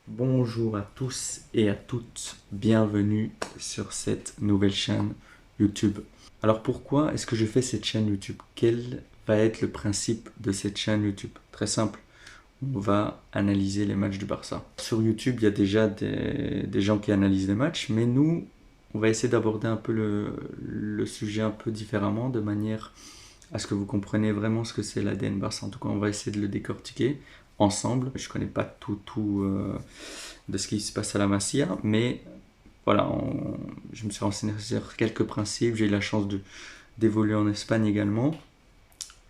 Bonjour à tous et à toutes, bienvenue sur cette nouvelle chaîne YouTube. Alors pourquoi est-ce que je fais cette chaîne YouTube? Quel va être le principe de cette chaîne YouTube? Très simple, on va analyser les matchs du Barça. Sur YouTube, il y a déjà des gens qui analysent les matchs, mais nous, on va essayer d'aborder un peu le sujet un peu différemment, de manière à ce que vous compreniez vraiment ce que c'est l'ADN Barça. En tout cas, on va essayer de le décortiquer ensemble. Je connais pas tout de ce qui se passe à la Masia, mais voilà, je me suis renseigné sur quelques principes. J'ai eu la chance d'évoluer en Espagne également.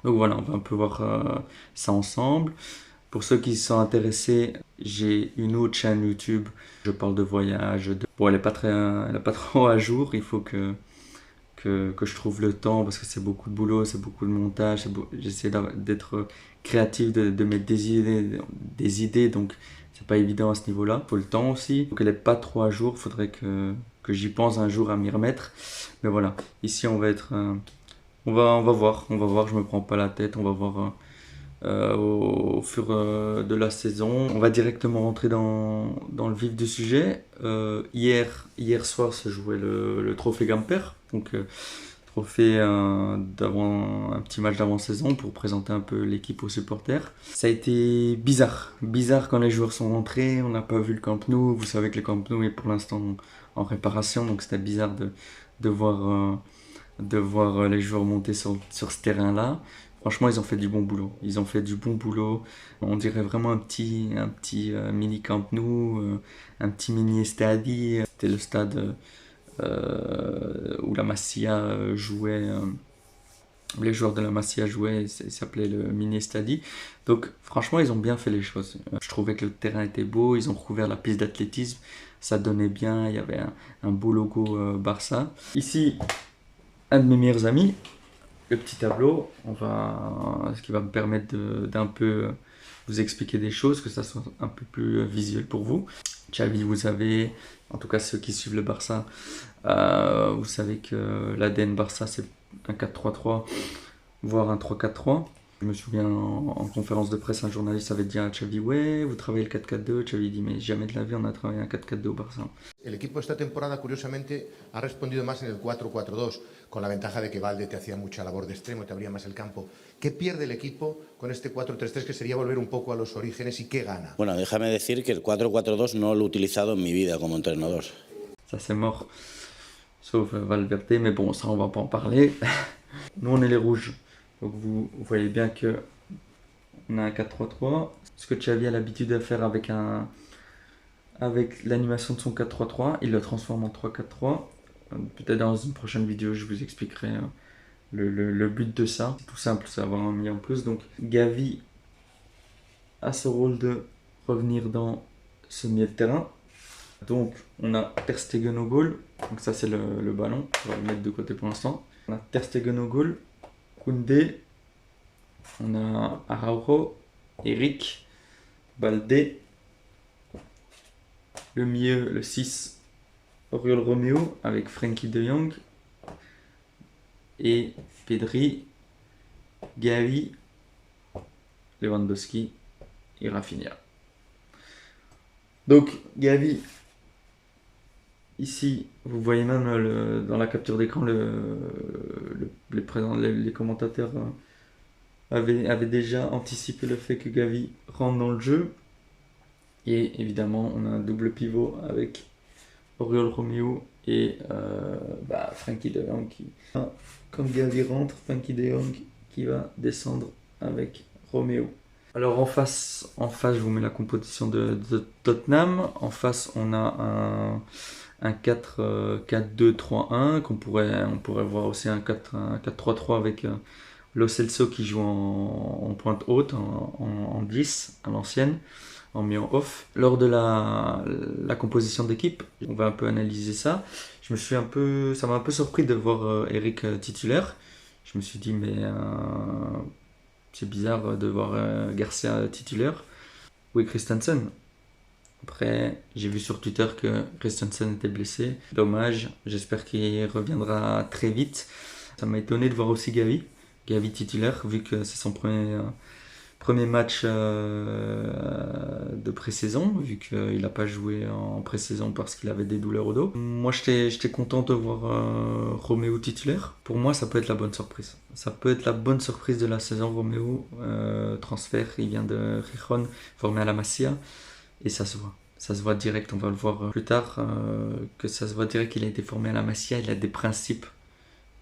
Donc voilà, on va un peu voir ça ensemble. Pour ceux qui sont intéressés, j'ai une autre chaîne YouTube. Je parle de voyage. Bon, elle est pas trop à jour. Il faut que je trouve le temps parce que c'est beaucoup de boulot, c'est beaucoup de montage. J'essaie d'être créatif, de mettre des idées, donc c'est pas évident à ce niveau-là. Il faut le temps aussi. Donc elle est pas trop à jour, faudrait que j'y pense un jour à m'y remettre. Mais voilà, ici on va être. On va voir, je me prends pas la tête, on va voir au fur de la saison. On va directement rentrer dans le vif du sujet. Hier soir se jouait le trophée Gamper, donc trophée d'avant un petit match d'avant-saison pour présenter un peu l'équipe aux supporters. Ça a été bizarre quand les joueurs sont rentrés. On n'a pas vu le Camp Nou. Vous savez que le Camp Nou est pour l'instant en réparation, donc c'était bizarre de voir les joueurs monter sur ce terrain-là. Franchement, ils ont fait du bon boulot. Ils ont fait du bon boulot. On dirait vraiment un petit mini Camp Nou, un petit mini Estadi. C'était le stade où la Masia jouait. Les joueurs de la Masia jouaient, il s'appelait le mini Estadi. Donc, franchement, ils ont bien fait les choses. Je trouvais que le terrain était beau. Ils ont recouvert la piste d'athlétisme. Ça donnait bien. Il y avait un beau logo Barça. Ici, un de mes meilleurs amis, le petit tableau, ce qui va me permettre d'un peu vous expliquer des choses, que ça soit un peu plus visuel pour vous. Xavi, vous savez, en tout cas ceux qui suivent le Barça, vous savez que l'ADN Barça c'est un 4-3-3, voire un 3-4-3. Je me souviens en conférence de presse, un journaliste avait dit à Xavi, ouais, vous travaillez le 4-4-2. Xavi dit, mais jamais de la vie on a travaillé un 4-4-2 au Barça. El equipo esta temporada, curiosamente, ha respondido más en el 4-4-2, con la ventaja de que Valde te hacía mucha labor de extremo y te abría más el campo. ¿Qué pierde el equipo con este 4-3-3, que sería volver un poco a los orígenes, y qué gana? Bueno, déjame decir que el 4-4-2 no lo he utilizado en mi vida como entrenador. Ça c'est mort, sauf Valverde, mais bon, ça on va pas en parler. Nous on est les rouges, donc vous voyez bien que on a un 4-3-3. Ce que Xavi a l'habitude de faire avec l'animation de son 4-3-3, il le transforme en 3-4-3. Peut-être dans une prochaine vidéo, je vous expliquerai le but de ça. C'est tout simple, c'est avoir un mis en plus. Donc Gavi a ce rôle de revenir dans ce milieu de terrain. Donc on a Ter Stegen au goal. Donc ça c'est le ballon, on va le mettre de côté pour l'instant. On a Ter Stegen au goal, Koundé, on a Araujo, Eric, Balde, le milieu, le 6, Oriol Romeo avec Frenkie de Jong et Pedri, Gavi, Lewandowski et Rafinha. Donc Gavi, ici vous voyez même dans la capture d'écran les commentateurs avaient déjà anticipé le fait que Gavi rentre dans le jeu. Et évidemment, on a un double pivot avec Oriol Romeo et Frenkie de Jong. Quand Gavi rentre, Frenkie de Jong qui va descendre avec Romeo. Alors en face, je vous mets la composition de Tottenham. En face, on a un 4-4-2-3-1 on pourrait voir aussi un 4-3-3 avec Lo Celso qui joue en pointe haute, en 10 à l'ancienne, en mis en off. Lors de la composition d'équipe, on va un peu analyser ça. Ça m'a un peu surpris de voir Eric titulaire. Je me suis dit, mais c'est bizarre de voir Garcia titulaire. Oui, Christensen. Après, j'ai vu sur Twitter que Christensen était blessé. Dommage, j'espère qu'il reviendra très vite. Ça m'a étonné de voir aussi Gavi titulaire, vu que c'est son premier Premier match de pré-saison, vu qu'il n'a pas joué en pré-saison parce qu'il avait des douleurs au dos. Moi, j'étais content de voir Roméo titulaire. Pour moi, ça peut être la bonne surprise. Ça peut être la bonne surprise de la saison, Roméo. Transfert, il vient de Gijón, formé à la Masia, et ça se voit. Ça se voit direct, on va le voir plus tard, que ça se voit direct qu'il a été formé à la Masia. Il a des principes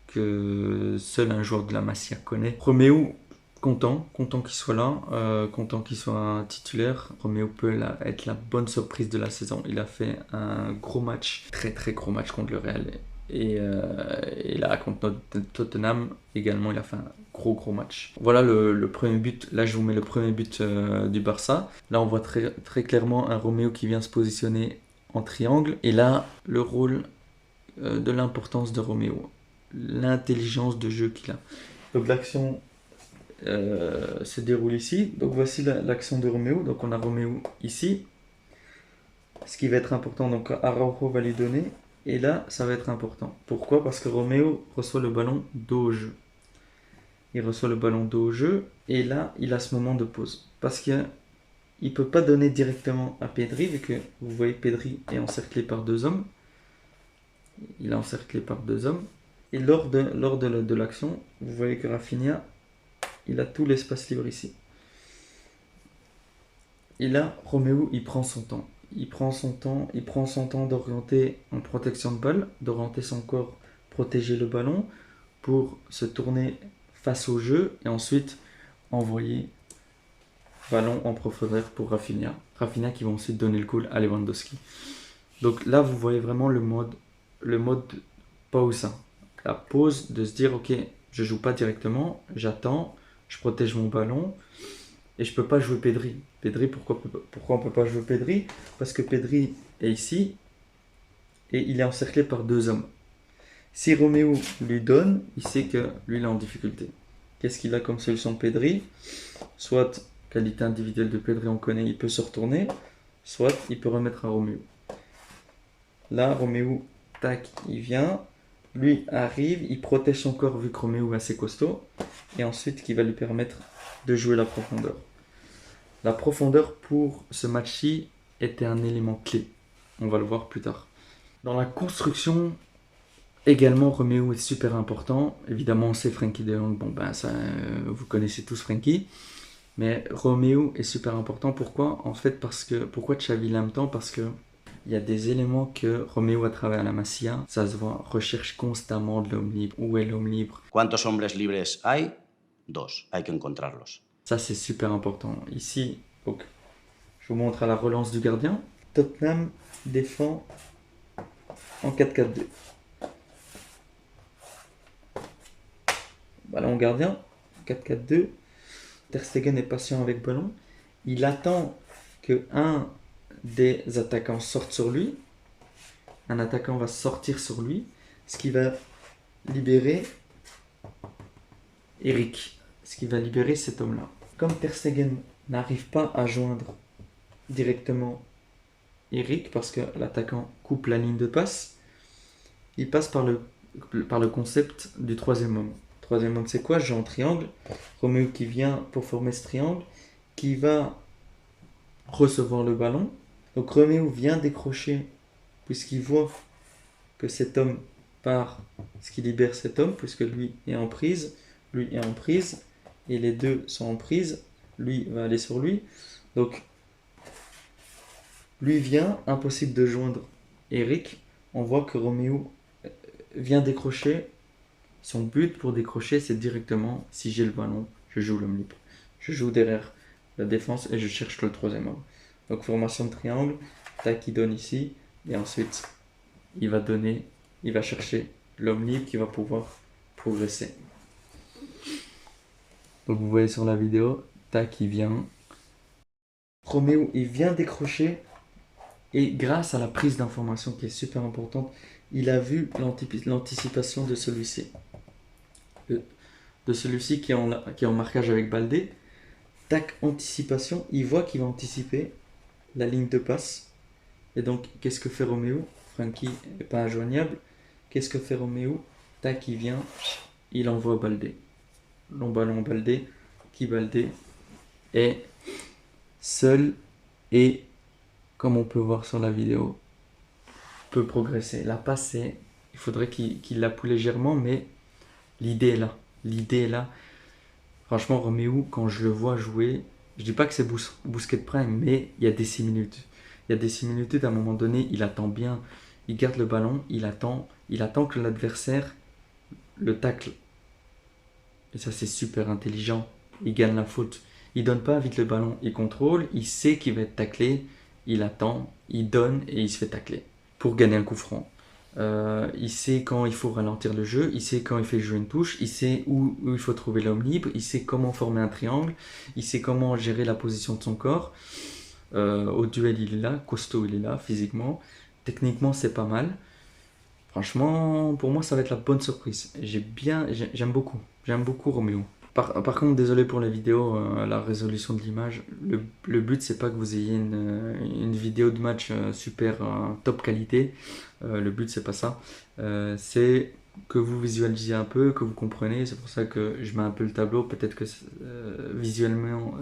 que seul un joueur de la Masia connaît. Roméo, content qu'il soit là, content qu'il soit un titulaire. Roméo peut être la bonne surprise de la saison. Il a fait un gros match, très très gros match contre le Real. Et là, contre Tottenham également, il a fait un gros match. Voilà le premier but. Là, je vous mets le premier but du Barça. Là, on voit très, très clairement un Roméo qui vient se positionner en triangle. Et là, le rôle de l'importance de Roméo. L'intelligence de jeu qu'il a. Donc l'action se déroule ici. Donc voici l'action de Roméo. Donc on a Roméo ici. Ce qui va être important, donc Araujo va lui donner. Et là, ça va être important. Pourquoi? Parce que Roméo reçoit le ballon dos au jeu. Il reçoit le ballon dos au jeu. Et là, il a ce moment de pause. Parce qu'il ne peut pas donner directement à Pedri, vu que vous voyez Pedri est encerclé par deux hommes. Il est encerclé par deux hommes. Et lors de l'action, vous voyez que Rafinha, il a tout l'espace libre ici. Et là, Roméo, il prend son temps. Il prend son temps d'orienter en protection de balle, d'orienter son corps, protéger le ballon, pour se tourner face au jeu et ensuite envoyer ballon en profondeur pour Rafinha. Rafinha qui va ensuite donner le goal à Lewandowski. Donc là, vous voyez vraiment le mode pause. La pause de se dire, ok, je joue pas directement, j'attends, je protège mon ballon et je peux pas jouer Pedri. Pedri, pourquoi on peut pas jouer Pedri? Parce que Pedri est ici et il est encerclé par deux hommes. Si Roméo lui donne, il sait que lui il est en difficulté. Qu'est-ce qu'il a comme solution Pedri? Soit qualité individuelle de Pedri, on connaît, il peut se retourner, soit il peut remettre à Roméo. Là, Roméo, tac, il vient. Lui arrive, il protège son corps vu que Roméo est assez costaud. Et ensuite, qui va lui permettre de jouer la profondeur. La profondeur pour ce match-ci était un élément clé. On va le voir plus tard. Dans la construction, également, Roméo est super important. Évidemment, c'est Frenkie de Jong. Bon, ben, ça, vous connaissez tous Frenkie. Mais Roméo est super important. Pourquoi? En fait, pourquoi Xavi l'aime tant? Parce que il y a des éléments que Roméo, à travers la Masia, ça se voit, recherche constamment de l'homme libre. Où est l'homme libre? ¿Cuántos hombres libres hay? Dos. Hay que encontrarlos. Ça, c'est super important. Ici, donc, je vous montre à la relance du gardien. Tottenham défend en 4-4-2. Ballon au gardien, 4-4-2. Ter Stegen est patient avec le ballon. Il attend que un des attaquants sorte sur lui. Un attaquant va sortir sur lui, ce qui va libérer Eric, ce qui va libérer cet homme-là. Comme Ter Stegen n'arrive pas à joindre directement Eric, parce que l'attaquant coupe la ligne de passe, il passe par le concept du troisième homme. Troisième homme, c'est quoi? Je joue en triangle. Roméo qui vient pour former ce triangle, qui va recevoir le ballon. Donc Roméo vient décrocher, puisqu'il voit que cet homme part, ce qui libère cet homme, puisque lui est en prise, et les deux sont en prise, lui va aller sur lui. Donc lui vient, impossible de joindre Eric. On voit que Roméo vient décrocher. Son but pour décrocher, c'est directement, si j'ai le ballon, je joue l'homme libre. Je joue derrière la défense et je cherche le troisième homme. Donc formation de triangle, tac, il donne ici, et ensuite il va chercher l'homme libre qui va pouvoir progresser. Donc vous voyez sur la vidéo, tac, il vient. Roméo, il vient décrocher, et grâce à la prise d'information qui est super importante, il a vu l'anticipation de celui-ci. De celui-ci qui est en marquage avec Baldé. Tac, anticipation, il voit qu'il va anticiper la ligne de passe. Et donc, qu'est-ce que fait Roméo? Frenkie n'est pas injoignable. Qu'est-ce que fait Roméo? Tac, il vient, il envoie Baldé. Long ballon Baldé, qui Baldé est seul et, comme on peut voir sur la vidéo, peut progresser. La passe, il faudrait qu'il la poule légèrement, mais l'idée est là. L'idée est là. Franchement, Roméo, quand je le vois jouer, je dis pas que c'est Busquets Prime, mais il y a des similitudes. Il y a des similitudes, à un moment donné, il attend bien, il garde le ballon, il attend que l'adversaire le tacle. Et ça, c'est super intelligent. Il gagne la faute. Il donne pas vite le ballon, il contrôle, il sait qu'il va être taclé, il attend, il donne et il se fait tacler pour gagner un coup franc. Il sait quand il faut ralentir le jeu, il sait quand il fait jouer une touche, il sait où il faut trouver l'homme libre, il sait comment former un triangle, il sait comment gérer la position de son corps. Au duel, il est là, costaud, il est là, physiquement. Techniquement, c'est pas mal. Franchement, pour moi, ça va être la bonne surprise. J'aime beaucoup Roméo. Par contre, désolé pour la vidéo, la résolution de l'image. Le but, c'est pas que vous ayez une vidéo de match super top qualité. Le but, c'est pas ça. C'est que vous visualisiez un peu, que vous compreniez. C'est pour ça que je mets un peu le tableau. Peut-être que visuellement,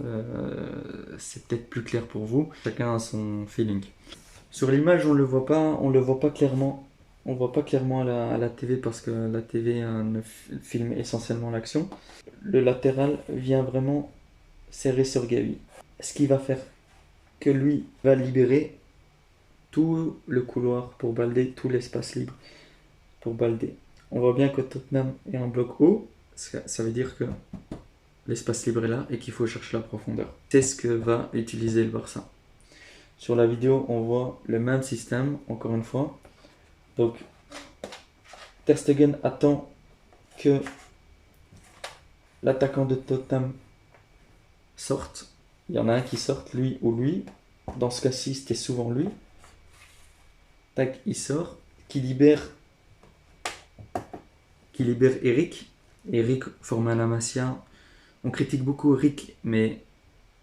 c'est peut-être plus clair pour vous. Chacun a son feeling. Sur l'image, on le voit pas clairement. On voit pas clairement à la TV parce que la TV filme essentiellement l'action. Le latéral vient vraiment serrer sur Gavi. Ce qui va faire que lui va libérer tout le couloir pour Baldé, tout l'espace libre pour Baldé. On voit bien que Tottenham est en bloc haut. Ça veut dire que l'espace libre est là et qu'il faut chercher la profondeur. C'est ce que va utiliser le Barça. Sur la vidéo, on voit le même système, encore une fois. Donc, Ter Stegen attend que l'attaquant de Tottenham sorte. Il y en a un qui sorte, lui ou lui. Dans ce cas-ci, c'était souvent lui. Tac, il sort. Qui libère Eric. Eric forme un La Masia. On critique beaucoup Eric, mais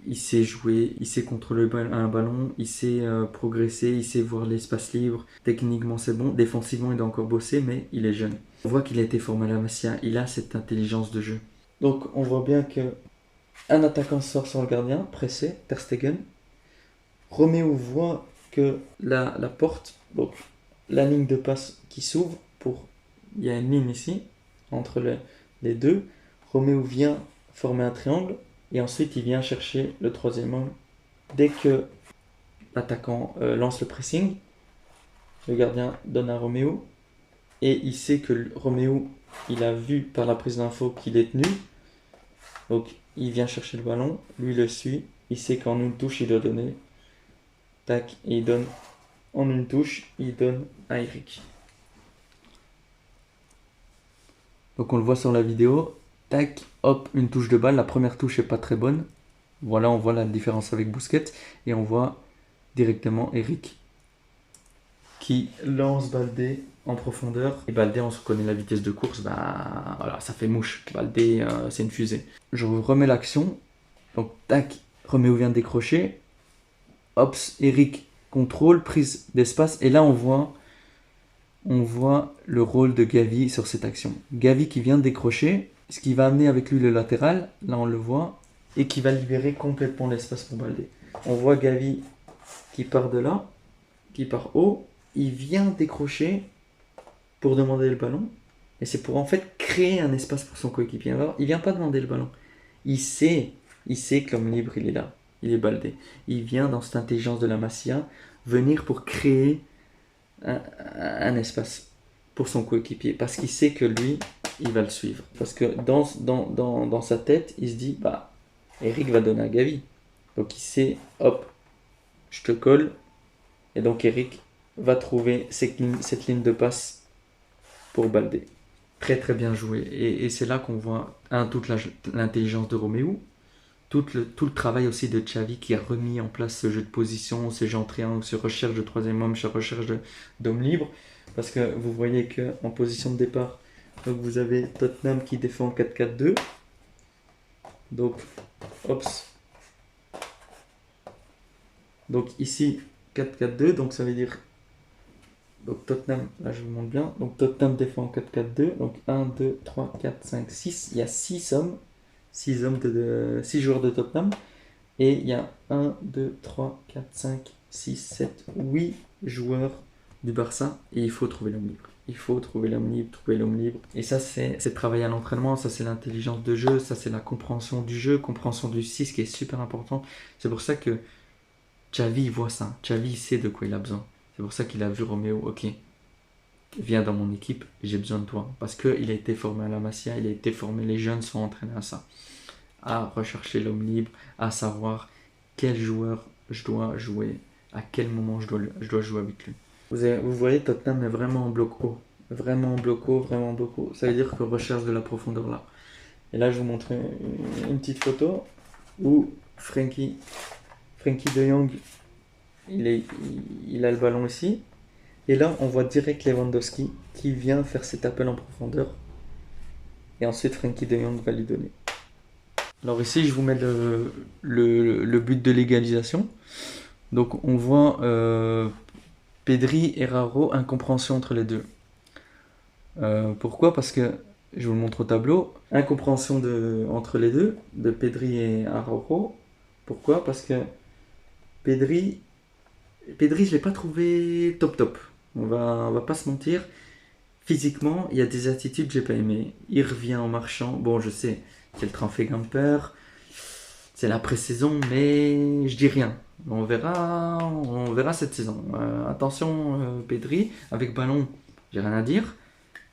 il sait jouer, il sait contrôler un ballon, il sait progresser, il sait voir l'espace libre. Techniquement, c'est bon. Défensivement, il doit encore bosser, mais il est jeune. On voit qu'il a été formé à La Masia. Il a cette intelligence de jeu. Donc, on voit bien que un attaquant sort sur le gardien, pressé, Ter Stegen. Roméo voit que la porte, donc la ligne de passe qui s'ouvre, il y a une ligne ici, entre les deux. Roméo vient former un triangle, et ensuite il vient chercher le troisième homme. Dès que l'attaquant lance le pressing, le gardien donne à Roméo, et il sait que Roméo, il a vu par la prise d'info qu'il est tenu. Donc il vient chercher le ballon, lui le suit, il sait qu'en une touche il doit donner. Tac, et il donne en une touche, il donne à Eric. Donc on le voit sur la vidéo, tac, hop, une touche de balle, la première touche est pas très bonne. Voilà, on voit la différence avec Busquets, et on voit directement Eric qui lance Baldé en profondeur. Et Baldé, on se connaît la vitesse de course, bah voilà, ça fait mouche. Baldé, c'est une fusée. Je remets l'action. Donc, tac, Roméo vient de décrocher. Hop, Eric contrôle, prise d'espace. Et là, on voit le rôle de Gavi sur cette action. Gavi qui vient de décrocher, ce qui va amener avec lui le latéral, là on le voit, et qui va libérer complètement l'espace pour Baldé. On voit Gavi qui part de là, qui part haut. Il vient décrocher pour demander le ballon, et c'est pour en fait créer un espace pour son coéquipier. Alors, il vient pas demander le ballon. Il sait que l'homme libre, il est là. Il est Baldé. Il vient dans cette intelligence de la Masia venir pour créer un espace pour son coéquipier, parce qu'il sait que lui, il va le suivre. Parce que dans sa tête, il se dit, bah, Eric va donner à Gavi. Donc il sait, hop, je te colle, et donc Eric va trouver cette ligne de passe pour Baldé. Très très bien joué. Et c'est là qu'on voit toute l'intelligence de Roméo, tout le travail aussi de Xavi qui a remis en place ce jeu de position, ce jeu en triangle, ce recherche de troisième homme, ce recherche d'homme libre. Parce que vous voyez qu'en position de départ, donc vous avez Tottenham qui défend 4-4-2. Donc, hops. Donc ici, 4-4-2, donc ça veut dire... Donc Tottenham, là je vous montre bien. Donc Tottenham défend 4-4-2. Donc 1, 2, 3, 4, 5, 6. Il y a 6 hommes. 6 joueurs de Tottenham. Et il y a 1, 2, 3, 4, 5, 6, 7, 8 joueurs du Barça. Et il faut trouver l'homme libre. Il faut trouver l'homme libre, trouver l'homme libre. Et ça, c'est travailler à l'entraînement, ça c'est l'intelligence de jeu, ça c'est la compréhension du jeu, compréhension du 6 qui est super important. C'est pour ça que Xavi il voit ça. Xavi il sait de quoi il a besoin. C'est pour ça qu'il a vu Roméo, ok, viens dans mon équipe, j'ai besoin de toi. Parce qu'il a été formé à la Masia, il a été formé, les jeunes sont entraînés à ça. À rechercher l'homme libre, à savoir quel joueur je dois jouer, à quel moment je dois jouer avec lui. Vous voyez, Tottenham est vraiment en bloc haut. Vraiment en bloc haut, vraiment en bloc haut. Ça veut dire qu'on recherche de la profondeur là. Et là, je vous montre une petite photo où Frenkie de Jong, il a le ballon ici. Et là, on voit direct Lewandowski qui vient faire cet appel en profondeur. Et ensuite, Frenkie de Jong va lui donner. Alors ici, je vous mets le but de l'égalisation. Donc, on voit Pedri et Raro, incompréhension entre les deux. Pourquoi? Parce que, je vous le montre au tableau, incompréhension entre les deux, de Pedri et Araujo. Pourquoi? Parce que Pedri, je ne l'ai pas trouvé top. On va pas se mentir. Physiquement, il y a des attitudes que j'ai pas aimées. Il revient en marchant. Bon, je sais, c'est le Trump-Gamper. C'est la pré-saison, mais je dis rien. On verra cette saison. Attention, Pedri, avec ballon, j'ai rien à dire.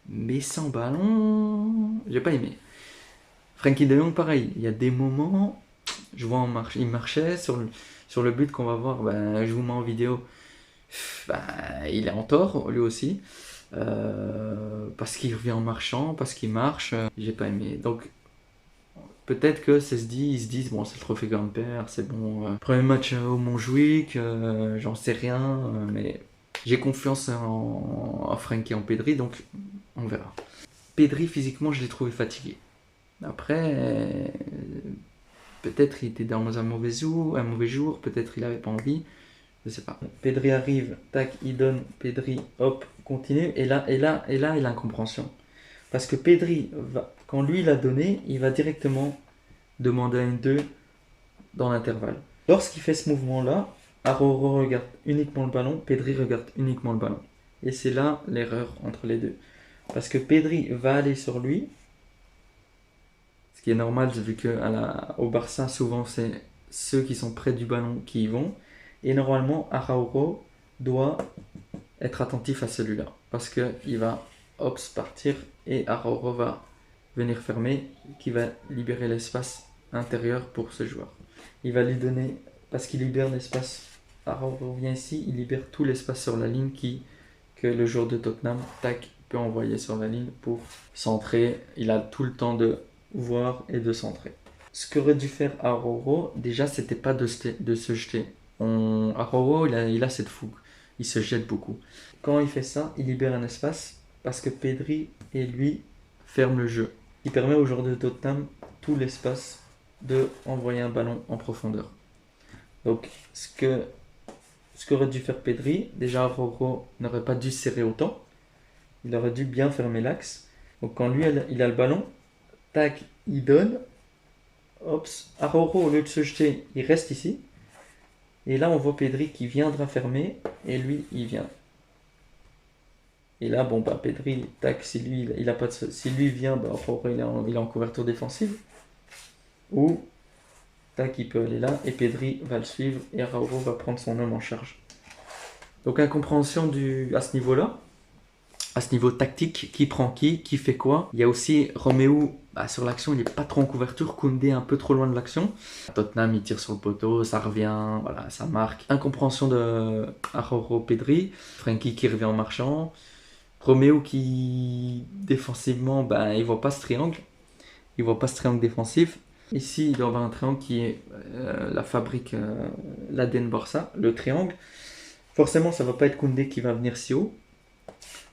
Mais sans ballon, j'ai pas aimé. Frenkie de Jong, pareil. Il y a des moments, je vois il marchait sur le but qu'on va voir. Je vous mets en vidéo. Il est en tort, lui aussi. Parce qu'il revient en marchant, parce qu'il marche. J'ai pas aimé. Donc, peut-être que ils se disent, bon, c'est le trophée grand-père, c'est bon. Premier match au Montjuic, j'en sais rien, mais j'ai confiance en Frenkie et en Pedri, donc on verra. Pedri, physiquement, je l'ai trouvé fatigué. Après, peut-être il était dans un mauvais jour, peut-être il avait pas envie, je sais pas. Pedri arrive, tac, il donne, Pedri, hop, continue, et là, il a l'incompréhension. Parce que Pedri, quand lui l'a donné, il va directement demander à une 2 dans l'intervalle. Lorsqu'il fait ce mouvement-là, Araujo regarde uniquement le ballon, Pedri regarde uniquement le ballon. Et c'est là l'erreur entre les deux. Parce que Pedri va aller sur lui, ce qui est normal vu qu'au Barça, souvent c'est ceux qui sont près du ballon qui y vont. Et normalement, Araujo doit être attentif à celui-là. Parce qu'il va partir et Araujo va venir fermer, qui va libérer l'espace intérieur pour ce joueur. Il va lui donner, parce qu'il libère l'espace, Araujo vient ici, il libère tout l'espace sur la ligne que le joueur de Tottenham, tac, peut envoyer sur la ligne pour centrer. Il a tout le temps de voir et de centrer. Ce qu'aurait dû faire Araujo, déjà, c'était pas de se jeter. Araujo, il a cette fougue. Il se jette beaucoup. Quand il fait ça, il libère un espace parce que Pedri et lui ferment le jeu. Il permet aux joueurs de Tottenham tout l'espace de envoyer un ballon en profondeur. Donc, ce qu'aurait dû faire Pedri, déjà Araujo n'aurait pas dû serrer autant. Il aurait dû bien fermer l'axe. Donc, quand lui, il a le ballon, tac, il donne. Araujo, au lieu de se jeter, il reste ici. Et là, on voit Pedri qui viendra fermer, et lui, il vient. Et là, Pedri, tac, si lui vient, Araujo, il est en couverture défensive. Ou, tac, il peut aller là, et Pedri va le suivre, et Araujo va prendre son homme en charge. Donc, incompréhension à ce niveau-là. À ce niveau tactique, qui prend qui fait quoi. Il y a aussi Roméo, sur l'action, il n'est pas trop en couverture. Koundé un peu trop loin de l'action. Tottenham, il tire sur le poteau, ça revient, voilà, ça marque. Incompréhension de Araujo, Pedri. Frenkie qui revient en marchant. Roméo qui, défensivement, il ne voit pas ce triangle. Il ne voit pas ce triangle défensif. Ici, il doit y avoir un triangle qui est la fabrique, l'ADN Barça, le triangle. Forcément, ça ne va pas être Koundé qui va venir si haut.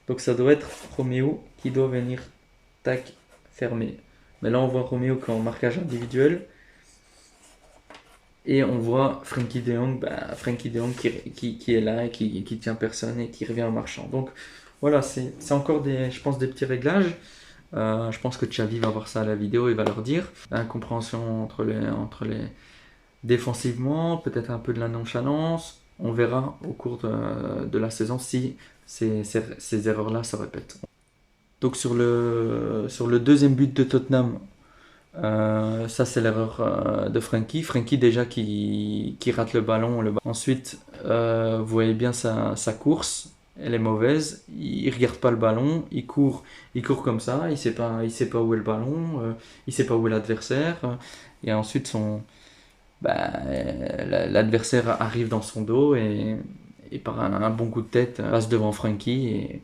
Donc ça doit être Roméo qui doit venir, tac, fermer. Mais là on voit Roméo qui est en marquage individuel. Et on voit Frenkie de Jong, qui est là et qui tient personne et qui revient en marchant. Donc voilà, c'est encore je pense des petits réglages. Je pense que Xavi va voir ça à la vidéo et va leur dire. Incompréhension entre les Défensivement, peut-être un peu de la nonchalance. On verra au cours de la saison si ces erreurs-là se répètent. Donc sur le deuxième but de Tottenham, ça c'est l'erreur de Frenkie. Frenkie déjà qui rate le ballon. Ensuite, vous voyez bien sa course. Elle est mauvaise. Il regarde pas le ballon. Il court comme ça. Il sait pas où est le ballon. Il sait pas où est l'adversaire. Et ensuite l'adversaire arrive dans son dos et par un bon coup de tête passe devant Frenkie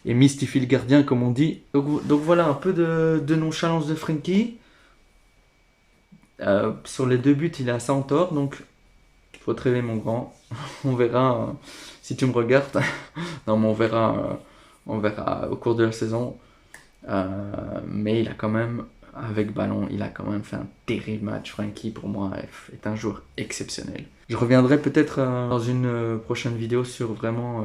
et mystifie le gardien comme on dit. Donc voilà un peu de nonchalance de Frenkie. Sur les 2 buts, il est assez en tort, donc il faut te réveiller mon grand. On verra si tu me regardes. Non, mais on verra au cours de la saison. Mais il a quand même, avec ballon, il a quand même fait un terrible match. Frenkie, pour moi, est un joueur exceptionnel. Je reviendrai peut-être dans une prochaine vidéo sur vraiment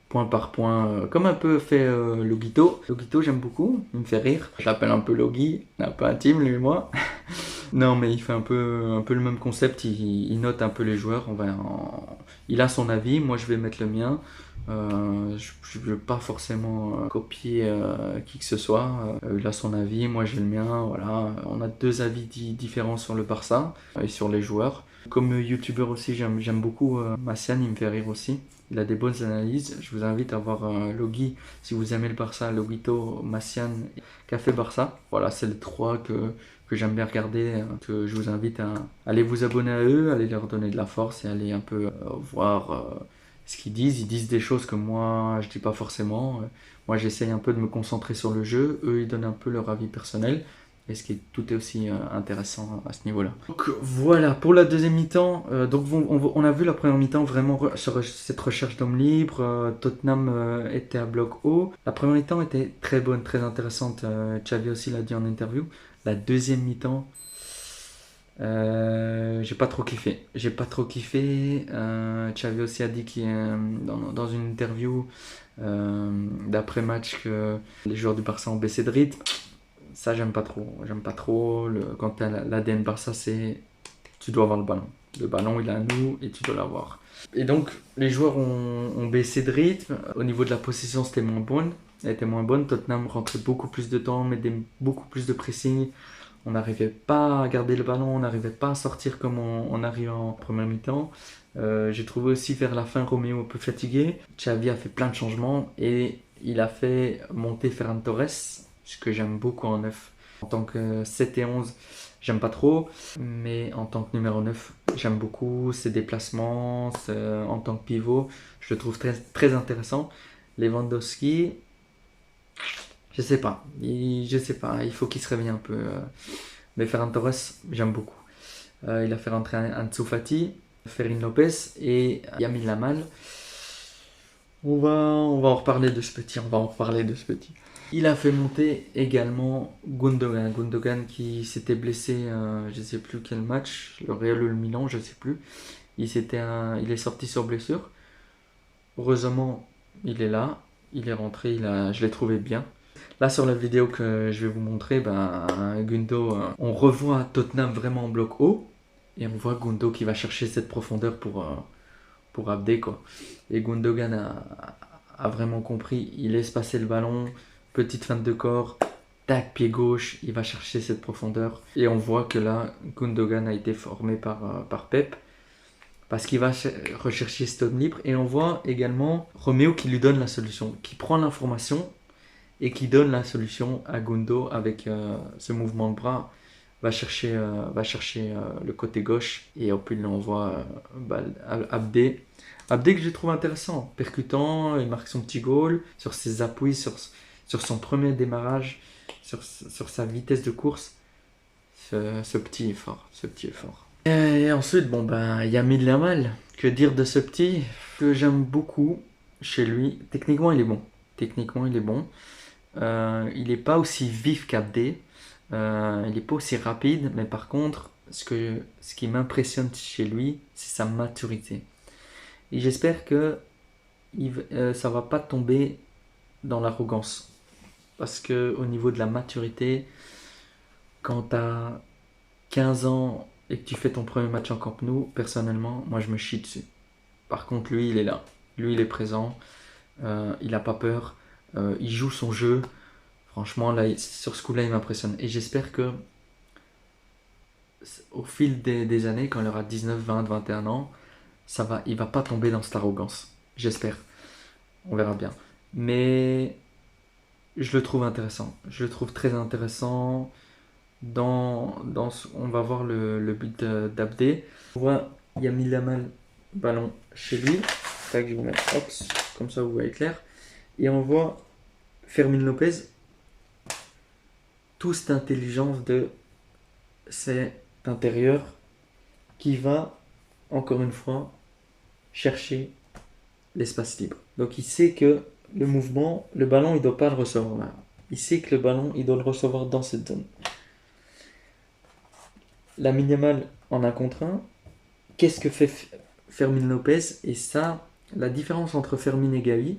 point par point, comme un peu fait Logito. Logito, j'aime beaucoup, il me fait rire. Je l'appelle un peu Logi, un peu intime, lui et moi. Non, mais il fait un peu le même concept, il note un peu les joueurs. Il a son avis, moi je vais mettre le mien. Je ne veux pas forcément copier qui que ce soit. Il a son avis, moi j'ai le mien. Voilà. On a 2 avis différents sur le Barça et sur les joueurs. Comme youtubeur aussi, j'aime beaucoup Massian, il me fait rire aussi. Il a des bonnes analyses. Je vous invite à voir Logi si vous aimez le Barça, Logito, Massian, Café Barça. Voilà, c'est les 3 que j'aime bien regarder, que je vous invite à aller vous abonner à eux, aller leur donner de la force et aller un peu voir ce qu'ils disent. Ils disent des choses que moi je dis pas forcément. Moi j'essaye un peu de me concentrer sur le jeu, eux ils donnent un peu leur avis personnel. Et tout est aussi intéressant à ce niveau-là. Donc voilà, pour la deuxième mi-temps, donc on a vu la première mi-temps vraiment sur cette recherche d'hommes libres. Tottenham était à bloc haut. La première mi-temps était très bonne, très intéressante. Xavi aussi l'a dit en interview. La deuxième mi-temps, j'ai pas trop kiffé. Xavi aussi a dit dans une interview d'après-match que les joueurs du Barça ont baissé de rythme. Ça, j'aime pas trop. Quand tu as l'ADN Barça, c'est tu dois avoir le ballon. Le ballon, il est à nous et tu dois l'avoir. Et donc, les joueurs ont baissé de rythme. Au niveau de la possession, c'était moins bonne. Elle était moins bonne. Tottenham rentrait beaucoup plus de temps, mettait beaucoup plus de pressing. On n'arrivait pas à garder le ballon, on n'arrivait pas à sortir comme on arrive en première mi-temps. J'ai trouvé aussi vers la fin Roméo un peu fatigué. Xavi a fait plein de changements et il a fait monter Ferran Torres, ce que j'aime beaucoup en 9. En tant que 7 et 11, j'aime pas trop, mais en tant que numéro 9, j'aime beaucoup ses déplacements, en tant que pivot, je le trouve très, très intéressant. Lewandowski, je sais pas, il faut qu'il se réveille un peu. Mais Ferran Torres, j'aime beaucoup. Il a fait rentrer Ansu Fati, Ferrin Lopez et Yamin Lamal. On va en reparler de ce petit. Il a fait monter également Gundogan. Gundogan qui s'était blessé, je ne sais plus quel match, le Real ou le Milan, je ne sais plus. Il est sorti sur blessure. Heureusement, il est là. Il est rentré, je l'ai trouvé bien. Là, sur la vidéo que je vais vous montrer, Gundo, on revoit Tottenham vraiment en bloc haut. Et on voit Gundo qui va chercher cette profondeur pour Abdé, quoi. Et Gundogan a vraiment compris. Il laisse passer le ballon, petite feinte de corps, tac, pied gauche, il va chercher cette profondeur. Et on voit que là, Gundogan a été formé par Pep. Parce qu'il va rechercher cet homme libre. Et on voit également Roméo qui lui donne la solution, qui prend l'information et qui donne la solution à Gundo avec ce mouvement de bras. Va chercher le côté gauche et hop, il l'envoie Abdé. Abdé que je trouve intéressant, percutant, il marque son petit goal sur ses appuis, sur son premier démarrage, sur sa vitesse de course. Ce petit est fort. Et ensuite, Yamin Lamal, que dire de ce petit que j'aime beaucoup chez lui. Techniquement, il est bon. Il n'est pas aussi vif qu'Abdé. Il n'est pas aussi rapide, mais par contre, ce qui m'impressionne chez lui, c'est sa maturité. Et j'espère que ça va pas tomber dans l'arrogance. Parce que au niveau de la maturité, quand tu as 15 ans et que tu fais ton premier match en Camp Nou, personnellement, moi je me chie dessus. Par contre, lui, il est là. Lui, il est présent. Il n'a pas peur. Il joue son jeu. Franchement, là, sur ce coup-là, il m'impressionne. Et j'espère que au fil des années, quand il aura 19, 20, 21 ans, il va pas tomber dans cette arrogance. J'espère. On verra bien. Mais je le trouve intéressant. Je le trouve très intéressant. On va voir le but d'Abdé. On voit Lamine Yamal, ballon chez lui. Tac, je vais vous mettre Ops, comme ça vous voyez clair. Et on voit Fermín López. Toute cette intelligence de cet intérieur qui va, encore une fois, chercher l'espace libre. Donc il sait que le mouvement, le ballon, il ne doit pas le recevoir là. Il sait que le ballon, il doit le recevoir dans cette zone. Lamine Yamal en un contre un. Qu'est-ce que fait Fermín López? Et ça, la différence entre Fermín et Gavi,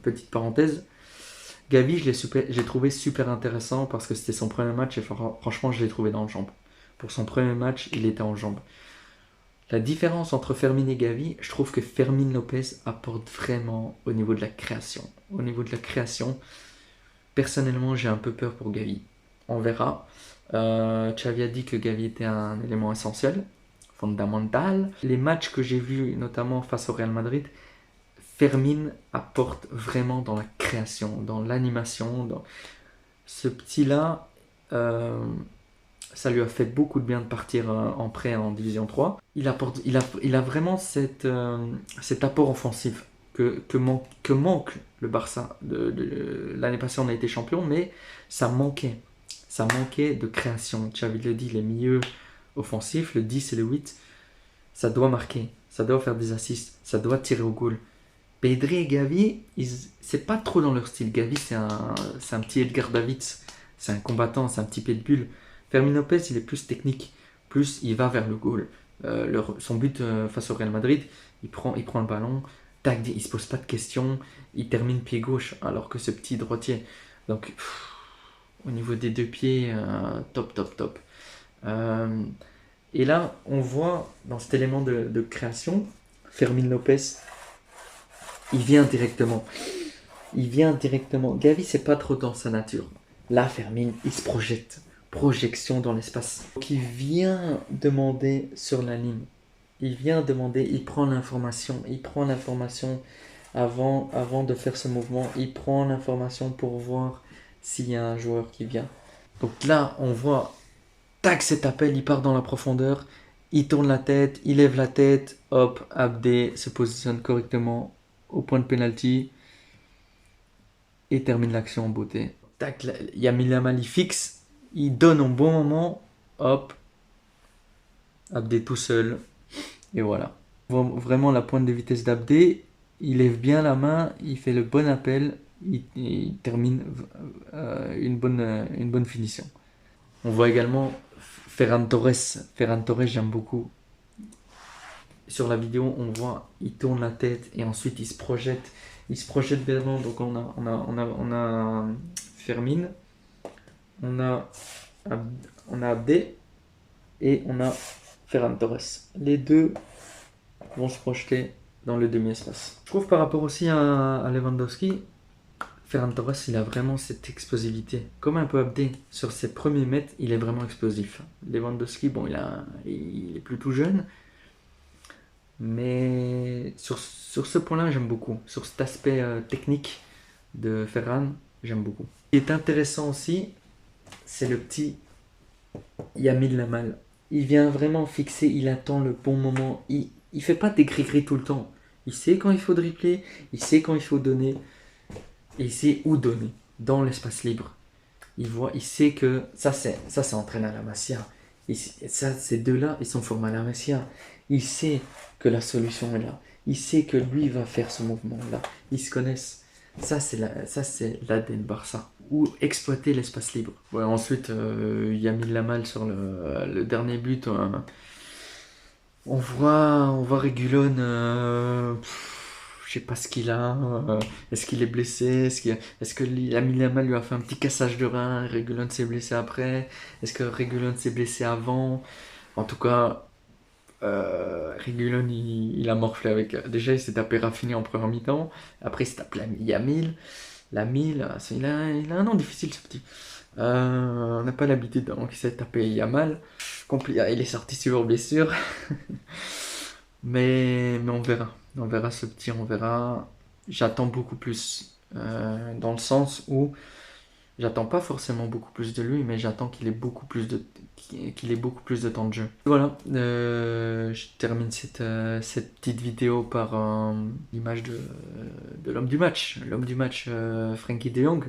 petite parenthèse, Gavi, je l'ai trouvé super intéressant parce que c'était son premier match et franchement, je l'ai trouvé dans le jambes. Pour son premier match, il était en jambes. La différence entre Fermín et Gavi, je trouve que Fermín López apporte vraiment au niveau de la création. Au niveau de la création, personnellement, j'ai un peu peur pour Gavi. On verra. Xavi a dit que Gavi était un élément essentiel, fondamental. Les matchs que j'ai vus, notamment face au Real Madrid, Fermín apporte vraiment dans la création, dans l'animation. Ce petit-là, ça lui a fait beaucoup de bien de partir en prêt en Division 3. Il a vraiment cet apport offensif que manque le Barça. L'année passée, on a été champion, mais ça manquait. Ça manquait de création. Xavi le dit, les milieux offensifs, le 10 et le 8, ça doit marquer, ça doit faire des assists, ça doit tirer au goal. Pedri et Gavi, c'est pas trop dans leur style. Gavi, c'est un petit Edgar Davids, c'est un combattant, c'est un petit pitbull. Fermín López, il est plus technique, plus il va vers le goal. Son but face au Real Madrid, il prend le ballon, tac, il se pose pas de questions, il termine pied gauche, alors que ce petit droitier. Donc, au niveau des deux pieds, top. Et là, on voit dans cet élément de création, Fermín López, il vient directement. Gavi, c'est pas trop dans sa nature. Là, Fermín, il se projette. Projection dans l'espace. Donc, il vient demander sur la ligne. Il prend l'information. Avant de faire ce mouvement. Il prend l'information pour voir s'il y a un joueur qui vient. Donc là, on voit, tac, cet appel, il part dans la profondeur. Il tourne la tête, il lève la tête. Hop, Abdé se positionne correctement au point de pénalty et termine l'action en beauté. Tac, Lamine Yamal, il fixe, il donne au bon moment, hop, Abdé tout seul, et voilà. Vraiment la pointe de vitesse d'Abdé, il lève bien la main, il fait le bon appel, il termine une bonne finition. On voit également Ferran Torres, j'aime beaucoup. Sur la vidéo, on voit, il tourne la tête et ensuite il se projette devant. Donc on a Fermín, on a Abdé et on a Ferran Torres. Les deux vont se projeter dans le demi-espace. Je trouve par rapport aussi à Lewandowski, Ferran Torres, il a vraiment cette explosivité. Comme un peu Abdé, sur ses premiers mètres, il est vraiment explosif. Lewandowski, bon, il est plutôt jeune. Mais sur ce point-là, j'aime beaucoup. Sur cet aspect technique de Ferran, j'aime beaucoup. Ce qui est intéressant aussi, c'est le petit Lamine Yamal. Il vient vraiment fixer, il attend le bon moment. Il fait pas des gris-gris tout le temps. Il sait quand il faut dribbler, il sait quand il faut donner, et il sait où donner, dans l'espace libre. Il sait que ça c'est entraîné à la Masia. Ces deux-là, ils sont formés à la Masia. Il sait que la solution est là. Il sait que lui va faire ce mouvement-là. Ils se connaissent. Ça, c'est l'ADN Barça. Ou exploiter l'espace libre. Ouais, ensuite, Lamine Yamal sur le dernier but. On voit Reguilón. Je sais pas ce qu'il a. Est-ce qu'il est blessé? Est-ce que Lamine Yamal lui a fait un petit cassage de rein? Reguilón s'est blessé après? Est-ce que Reguilón s'est blessé avant? En tout cas, Reguilón il a morflé avec. Déjà, il s'est tapé Rafinha en première mi-temps. Après, il s'est tapé Lamine. Lamine, il a un nom difficile ce petit. On n'a pas l'habitude, donc il s'est tapé Yamal. Il est sorti sur blessure. mais on verra. On verra ce petit, on verra. J'attends beaucoup plus. Dans le sens où j'attends pas forcément beaucoup plus de lui, mais j'attends qu'il ait beaucoup plus de temps de jeu. Voilà, je termine cette petite vidéo par l'image de l'homme du match. L'homme du match, Frenkie de Jong.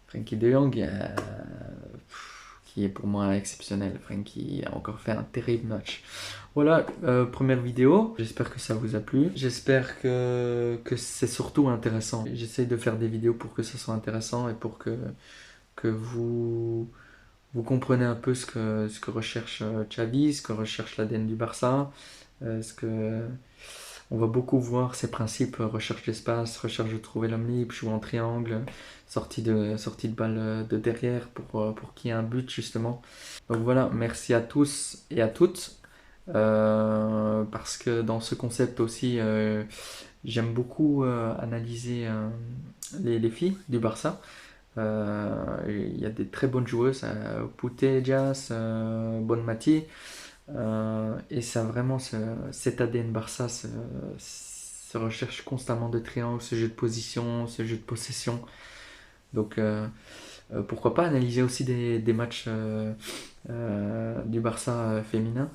Frenkie de Jong, qui est pour moi exceptionnel. Frenkie a encore fait un terrible match. Voilà, première vidéo. J'espère que ça vous a plu. J'espère que c'est surtout intéressant. J'essaye de faire des vidéos pour que ça soit intéressant et pour que vous comprenez un peu ce que recherche Xavi, ce que recherche l'ADN du Barça. On va beaucoup voir ces principes, recherche d'espace, recherche de trouver l'homme libre, jouer en triangle, sortie de balle de derrière pour qu'il y ait un but justement. Donc voilà, merci à tous et à toutes. Parce que dans ce concept aussi, j'aime beaucoup analyser les filles du Barça. Il y a des très bonnes joueuses, Putellas, Bonmati. Et ça vraiment, cet ADN Barça se recherche constamment de triangle, ce jeu de position, ce jeu de possession. Donc pourquoi pas analyser aussi des matchs du Barça féminin,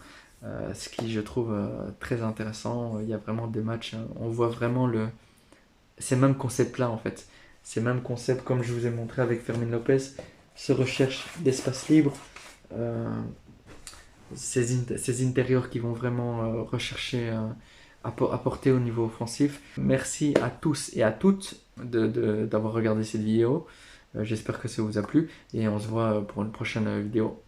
ce qui je trouve très intéressant. Il y a vraiment des matchs, on voit vraiment ces mêmes concepts là en fait. Ces mêmes concepts comme je vous ai montré avec Fermín López, ce recherche d'espace libre. Ces intérieurs qui vont vraiment rechercher, apporter au niveau offensif. Merci à tous et à toutes d'avoir regardé cette vidéo. J'espère que ça vous a plu et on se voit pour une prochaine vidéo.